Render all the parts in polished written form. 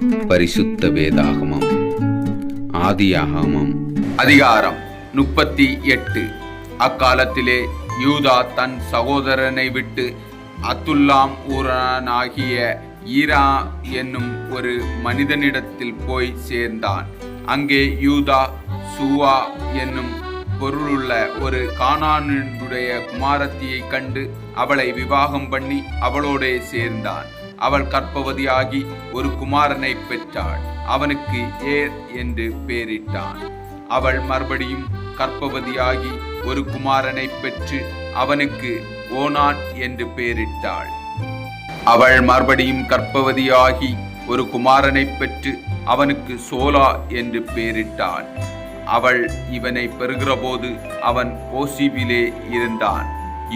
பரிசுத்த வேதாகமம். ஆதியாகமம் அதிகாரம் 38. அக்காலத்திலே யூதா தன் சகோதரனை விட்டு அதுல்லாம் ஊரானாகிய ஈரா என்னும் ஒரு மனிதனிடத்தில் போய் சேர்ந்தான். அங்கே யூதா சூவா என்னும் பொருளுள்ள ஒரு கானானுடைய குமாரத்தியை கண்டு அவளை விவாகம் பண்ணி அவளோடே சேர்ந்தான். அவள் கர்ப்பவதியாகி ஒரு குமாரனை பெற்றாள். அவனுக்கு ஏர் என்று பெயரிட்டான். அவள் மறுபடியும் கர்ப்பவதியாகி ஒரு குமாரனை பெற்று அவனுக்கு ஓனான் என்று பெயரிட்டாள். அவள் மறுபடியும் கர்ப்பவதியாகி ஒரு குமாரனை பெற்று அவனுக்கு சோலா என்று பெயரிட்டாள். அவள் இவனை பெறுகிறபோது அவன் ஓசிவிலே இருந்தான்.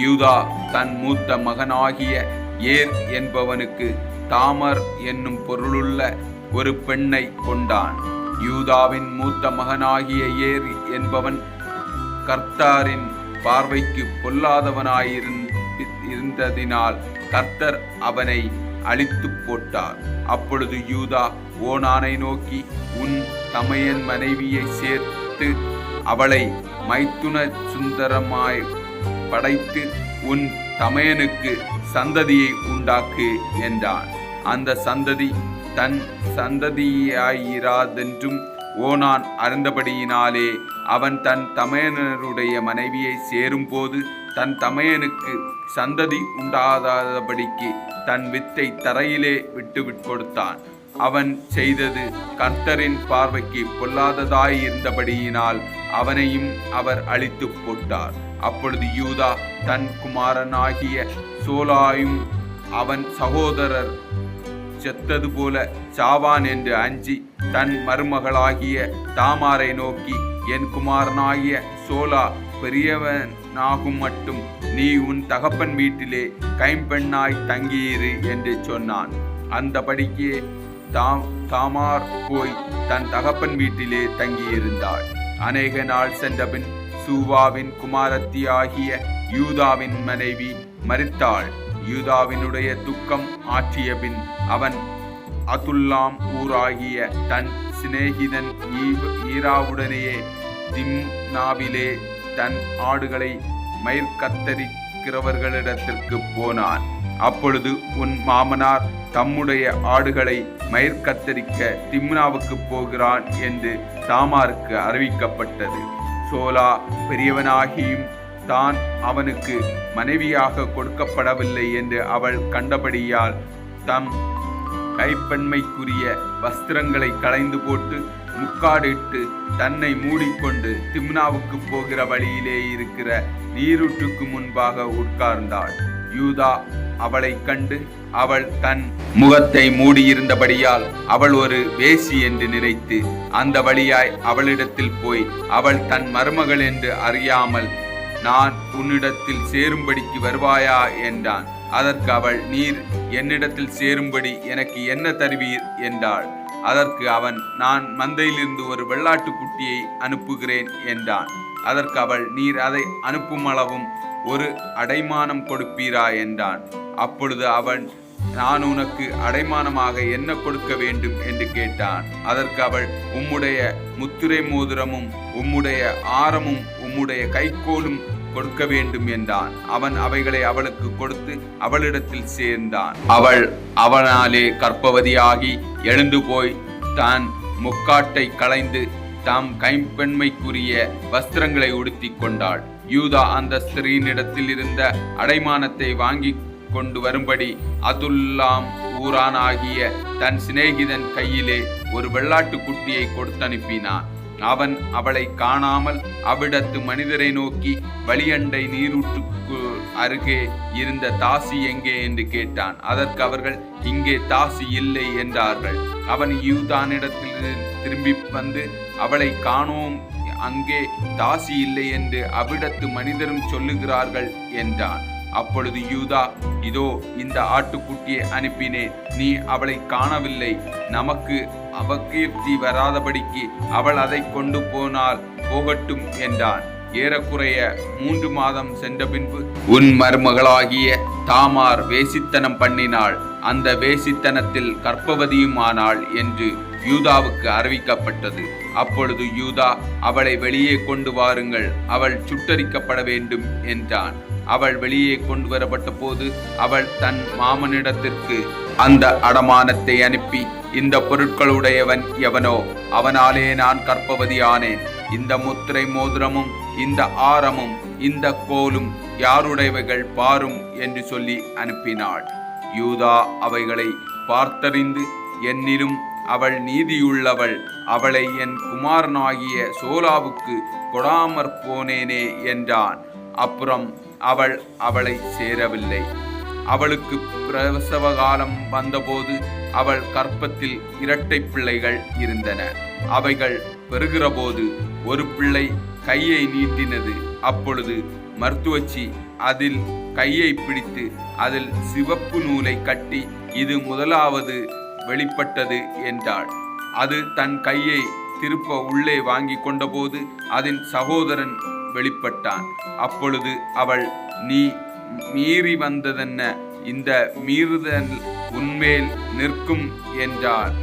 யூதா தன் மூத்த மகனாகிய ஏர் என்பவனுக்கு தாமர் என்னும் பொருளுள்ள ஒரு பெண்ணை கொண்டான். யூதாவின் மூத்த மகனாகிய ஏர் என்பவன் கர்த்தரின் பார்வைக்கு பொல்லாதவனாயிருந்ததினால் கர்த்தர் அவனை அழித்து போட்டார். அப்பொழுது யூதா ஓனானை நோக்கி, உன் தமையன் மனைவியை சேர்த்து அவளை மைத்துன சுந்தரமாய் படைத்து உன் தமையனுக்கு சந்ததியை உண்டாக்கு என்றான். அந்த சந்ததி தன் சந்ததியாயிராதென்றும் ஓனான் அறிந்தபடியினாலே அவன் தன் தமையனருடைய மனைவியை சேரும்போது தன் தமையனுக்கு சந்ததி உண்டாதபடிக்கு தன் வித்தை தரையிலே விட்டு கொடுத்தான். அவன் செய்தது கர்த்தரின் பார்வைக்கு பொல்லாததாயிருந்தபடியினால் அவனையும் அவர் அழித்து போட்டார். அப்பொழுது யூதா தன் குமாரனாகிய சோலாயும் அவன் சகோதரர் செத்தது போல சாவான் என்று அஞ்சி தன் மருமகளாகிய தாமாரை நோக்கி, என் குமாரனாகிய சோலா பெரியவனாகும் மட்டும் நீ உன் தகப்பன் வீட்டிலே கைம்பெண்ணாய் தங்கியிரு என்று சொன்னான். அந்தபடிக்கே தாமார் போய் தன் தகப்பன் வீட்டிலே தங்கியிருந்தாள். அநேக நாள் சென்றபின் சூவாவின் குமாரத்தியாகிய யூதாவின் மனைவி மரித்தாள். யூதாவினுடைய துக்கம் ஆற்றியபின் அவன் அதுல்லாம் ஊராகிய தன் சிநேகிதன் ஈராவுடனேயே திம்னாவிலே தன் ஆடுகளை மயிர்கத்தரிக்கிறவர்களிடத்திற்கு போனான். அப்பொழுது உன் மாமனார் தம்முடைய ஆடுகளை மயிர்கத்தரிக்க திம்னாவுக்கு போகிறான் என்று தாமாருக்கு அறிவிக்கப்பட்டது. சோலா பெரியவனாகியும் தான் அவனுக்கு மனைவியாக கொடுக்கப்படவில்லை என்று அவள் கண்டபடியால் தம் கைப்பெண்மைக்குரிய வஸ்திரங்களை களைந்து போட்டு முக்காடிட்டு தன்னை மூடிக்கொண்டு திம்னாவுக்கு போகிற வழியிலே இருக்கிற நீரூற்றுக்கு முன்பாக உட்கார்ந்தாள். யூதா அவளை கண்டு அவள் தன் முகத்தை மூடியிருந்தபடியால் அவள் ஒரு வேசி என்று நினைத்து அந்த வழியாய் அவளிடத்தில் போய் அவள் தன் மருமகள் என்று அறியாமல், நான் உன்னிடத்தில் சேரும்படிக்கு வருவாயா என்றான். அதற்கு அவள், நீர் என்னிடத்தில் சேரும்படி எனக்கு என்ன தருவீர் என்றாள். அதற்கு அவன், நான் மந்தையிலிருந்து ஒரு வெள்ளாட்டு குட்டியை அனுப்புகிறேன் என்றான். அதற்கு அவள், நீர் அதை அனுப்புமளவும் ஒரு அடைமானம் கொடுப்பீரா என்றான். அப்பொழுது அவன், நான் உனக்கு அடைமானமாக என்ன கொடுக்க வேண்டும் என்று கேட்டான். அதற்கு அவள், உம்முடைய முத்திரை மோதிரமும் உம்முடைய ஆரமும் உம்முடைய கைக்கோலும் கொடுக்க வேண்டும் என்றான். அவன் அவைகளை அவளுக்கு கொடுத்து அவளிடத்தில் சேர்ந்தான். அவள் அவனாலே கர்ப்பவதியாகி எழுந்து போய் தான் முக்காட்டை களைந்து தாம் கைப்பெண்மைக்குரிய வஸ்திரங்களை உடுத்தி கொண்டாள். யூதா அந்த ஸ்திரீனிடத்தில் இருந்த அடைமானத்தை வாங்கி கொண்டு வரும்படி அதுல்லாம் ஊரானாகிய தன் சிநேகிதன் கையிலே ஒரு வெள்ளாட்டு குட்டியை கொடுத்தனுப்பினான். அவன் அவளை காணாமல் அவ்விடத்து மனிதரை நோக்கி, வழியண்டை நீரூற்றுக்கு அருகே இருந்த தாசி எங்கே என்று கேட்டான். அதற்கு அவர்கள், இங்கே தாசி இல்லை என்றார்கள். அவன் யூதானிடத்தில் திரும்பி வந்து, அவளை காணோம், அங்கே தாசி இல்லை என்று அவ்விடத்து மனிதரும் சொல்லுகிறார்கள் என்றான். அப்பொழுது யூதா, இதோ இந்த ஆட்டுக்குட்டியை அனுப்பினேன், நீ அவளை காணவில்லை, நமக்கு அவகீர்த்தி வராதபடிக்கு அவள் அதை கொண்டு போனால் போகட்டும் என்றான். ஏறக்குறைய 3 மாதம் சென்ற பின்பு உன் மருமகளாகிய தாமார் வேசித்தனம் பண்ணினாள், அந்த வேசித்தனத்தில் கர்ப்பவதியுமானாள் என்று யூதாவுக்கு அறிவிக்கப்பட்டது. அப்பொழுது யூதா, அவளை வெளியே கொண்டு வாருங்கள், அவள் சுட்டரிக்கப்பட வேண்டும் என்றான். அவள் வெளியே கொண்டு வரப்பட்ட போது அவள் தன் மாமனிடத்திற்கு அந்த அடமானத்தை அனுப்பி, இந்த பொருட்களுடையவன் எவனோ அவனாலே நான் கர்ப்பவதியானேன், இந்த முத்திரை மோதிரமும் இந்த ஆரமும் இந்த கோலும் யாருடையவைகள் பாரும் என்று சொல்லி அனுப்பினாள். யூதா அவைகளை பார்த்தறிந்து, என்னிலும் அவள் நீதியுள்ளவள், அவளை என் குமாரனாகிய சோலாவுக்கு கொடாமற் போனேனே என்றான். அப்புறம் அவள் அவளை சேரவில்லை. அவளுக்கு பிரசவ காலம் வந்தபோது அவள் கற்பத்தில் 2 பிள்ளைகள் இருந்தன. அவைகள் பெறுகிறபோது ஒரு பிள்ளை கையை நீட்டினது. அப்பொழுது மருத்துவச்சி அதில் கையை பிடித்து அதில் சிவப்பு நூலை கட்டி, இது முதலாவது வெளிப்பட்டது என்றாள். அது தன் கையை திருப்ப உள்ளே வாங்கி கொண்டபோது அதன் சகோதரன் வெளிப்பட்டான். அப்பொழுது அவள், நீ மீறி வந்ததென்ன, இந்த மீறுதல் உன்மேல் நிற்கும் என்றார்.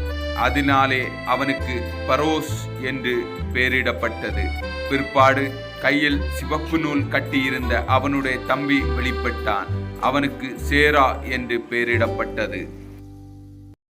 அதனாலே அவனுக்கு பரோஸ் என்று பெயரிடப்பட்டது. பிற்பாடு கையில் சிவப்பு நூல் கட்டியிருந்த அவனுடைய தம்பி வெளிப்பட்டான். அவனுக்கு சேரா என்று பெயரிடப்பட்டது.